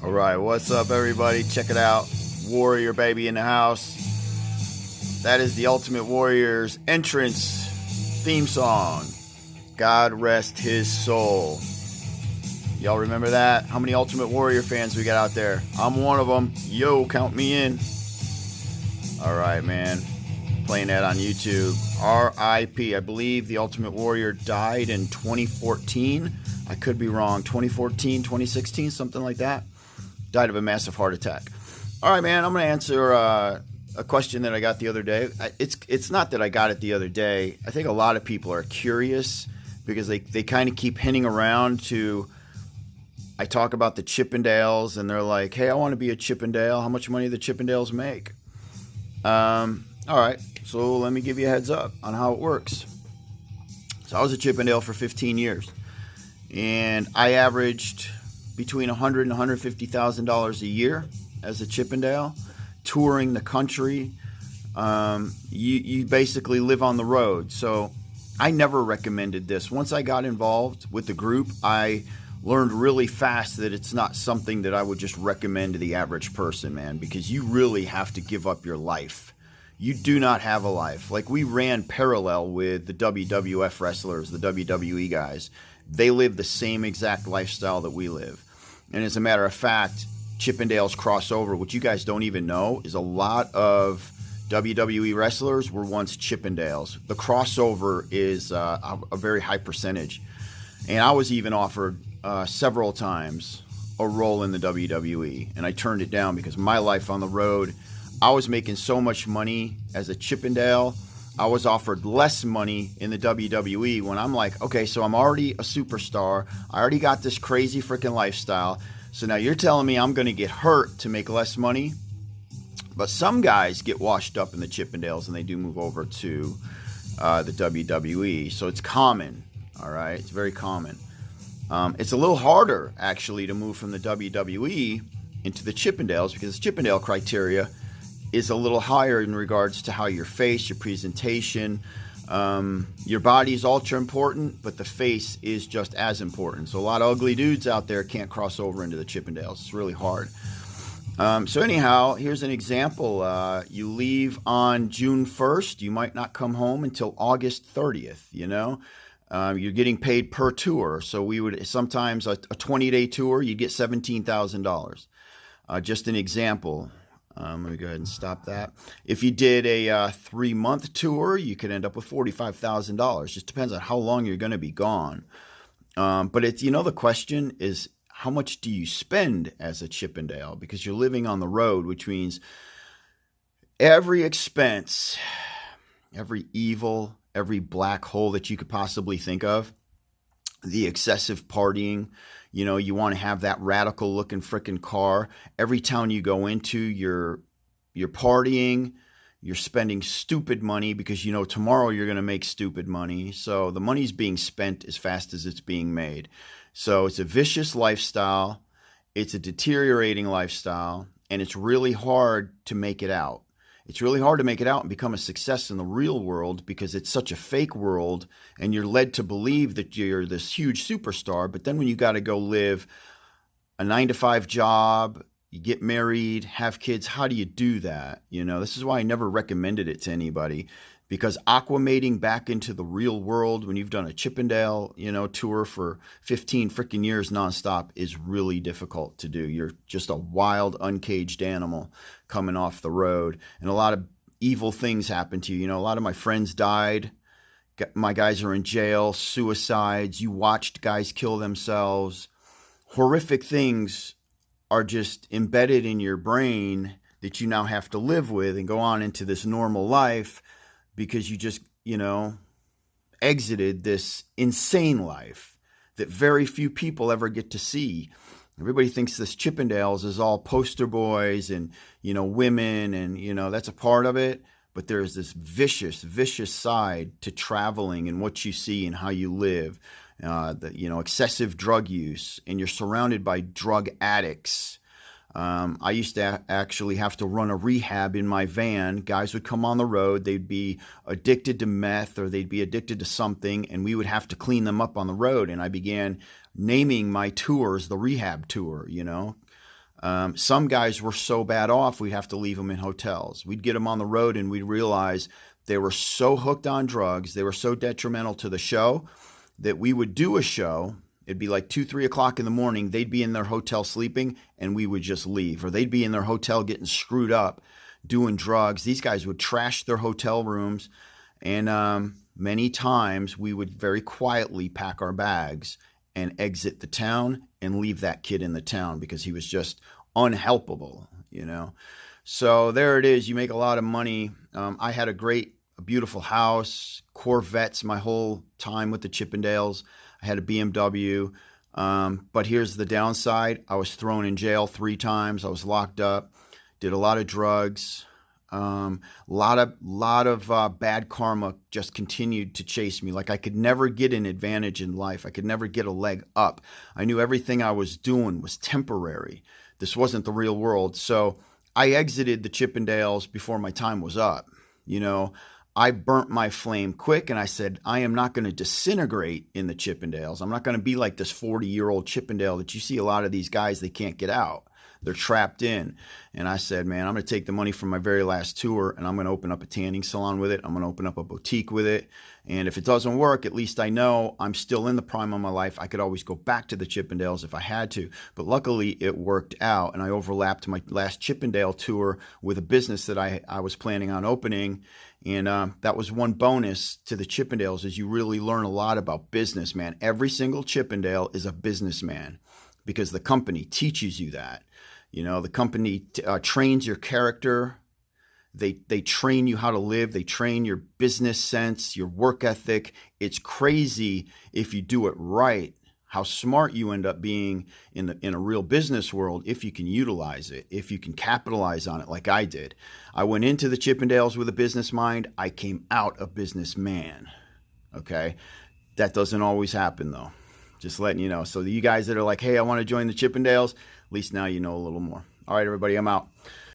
All right, what's up, everybody? Check it out. Warrior baby in the house. That is the Ultimate Warrior's entrance theme song. God rest his soul. Y'all remember that? How many Ultimate Warrior fans we got out there? I'm one of them. Yo, count me in. All right, man. Playing that on YouTube. R.I.P. I believe the Ultimate Warrior died in 2014. I could be wrong. 2014, 2016, something like that. Died of a massive heart attack. All right, man. I'm going to answer a question that I got the other day. It's not that I got it the other day. I think a lot of people are curious because they kind of keep hinting around to. I talk about the Chippendales, and they're like, "Hey, I want to be a Chippendale. How much money do the Chippendales make?" All right. So let me give you a heads up on how it works. So I was a Chippendale for 15 years, and I averaged between $100,000 and $150,000 a year as a Chippendale, touring the country. You basically live on the road. So I never recommended this. Once I got involved with the group, I learned really fast that it's not something that I would just recommend to the average person, man, because you really have to give up your life. You do not have a life. Like, we ran parallel with the WWF wrestlers, the WWE guys. They live the same exact lifestyle that we live. And as a matter of fact, Chippendales crossover, which you guys don't even know, is a lot of WWE wrestlers were once Chippendales. The crossover is a very high percentage. And I was even offered several times a role in the WWE, and I turned it down because my life on the road, I was making so much money as a Chippendale. I was offered less money in the WWE when I'm like, okay, so I'm already a superstar. I already got this crazy freaking lifestyle. So now you're telling me I'm going to get hurt to make less money? But some guys get washed up in the Chippendales and they do move over to the WWE. So it's common, all right? It's very common. It's a little harder, actually, to move from the WWE into the Chippendales because the Chippendale criteria is a little higher in regards to how your face, your presentation, your body is ultra important, but the face is just as important. So a lot of ugly dudes out there can't cross over into the Chippendales. It's really hard. So anyhow, here's an example. You leave on June 1st. You might not come home until August 30th, you know. You're getting paid per tour. So we would sometimes a 20-day tour, you'd get $17,000. Just an example. Let me go ahead and stop that. If you did a 3-month tour, you could end up with $45,000. Just depends on how long you're going to be gone. But it's, the question is, how much do you spend as a Chippendale? Because you're living on the road, which means every expense, every evil, every black hole that you could possibly think of, the excessive partying, you want to have that radical looking freaking car. Every town you go into, you're partying, you're spending stupid money because tomorrow you're going to make stupid money. So the money's being spent as fast as it's being made. So it's a vicious lifestyle. It's a deteriorating lifestyle, and it's really hard to make it out. It's really hard to make it out and become a success in the real world because it's such a fake world and you're led to believe that you're this huge superstar. But then when you got to go live a 9-to-5 job, you get married, have kids, how do you do that? This is why I never recommended it to anybody, because acclimating back into the real world when you've done a Chippendale, tour for 15 freaking years nonstop is really difficult to do. You're just a wild, uncaged animal coming off the road, and a lot of evil things happen to you. A lot of my friends died. My guys are in jail, suicides. You watched guys kill themselves. Horrific things are just embedded in your brain that you now have to live with and go on into this normal life because you just, exited this insane life that very few people ever get to see. Everybody thinks this Chippendales is all poster boys and, women and, that's a part of it. But there's this vicious side to traveling and what you see and how you live. Excessive drug use, and you're surrounded by drug addicts. I used to actually have to run a rehab in my van. Guys would come on the road. They'd be addicted to meth or they'd be addicted to something, and we would have to clean them up on the road. And I began naming my tours the rehab tour, Some guys were so bad off, we'd have to leave them in hotels. We'd get them on the road and we'd realize they were so hooked on drugs, they were so detrimental to the show that we would do a show. It'd be like 2, 3 o'clock in the morning. They'd be in their hotel sleeping and we would just leave. Or they'd be in their hotel getting screwed up, doing drugs. These guys would trash their hotel rooms. And many times we would very quietly pack our bags and exit the town and leave that kid in the town because he was just unhelpable, you know. So there it is. You make a lot of money. I had a beautiful house, Corvettes my whole time with the Chippendales. I had a BMW. But here's the downside. I was thrown in jail 3 times. I was locked up, did a lot of drugs. Lot of bad karma just continued to chase me. Like I could never get an advantage in life. I could never get a leg up. I knew everything I was doing was temporary. This wasn't the real world. So I exited the Chippendales before my time was up. You know, I burnt my flame quick and I said, I am not going to disintegrate in the Chippendales. I'm not going to be like this 40-year-old Chippendale that you see a lot of these guys, they can't get out. They're trapped in. And I said, man, I'm going to take the money from my very last tour and I'm going to open up a tanning salon with it. I'm going to open up a boutique with it. And if it doesn't work, at least I know I'm still in the prime of my life. I could always go back to the Chippendales if I had to. But luckily, it worked out. And I overlapped my last Chippendale tour with a business that I was planning on opening. And that was one bonus to the Chippendales is you really learn a lot about business, man. Every single Chippendale is a businessman because the company teaches you that. You know, the company trains your character. They train you how to live. They train your business sense, your work ethic. It's crazy if you do it right, how smart you end up being in a real business world if you can utilize it, if you can capitalize on it like I did. I went into the Chippendales with a business mind. I came out a businessman. Okay? That doesn't always happen though. Just letting you know. So you guys that are like, hey, I want to join the Chippendales, at least now you know a little more. All right, everybody, I'm out.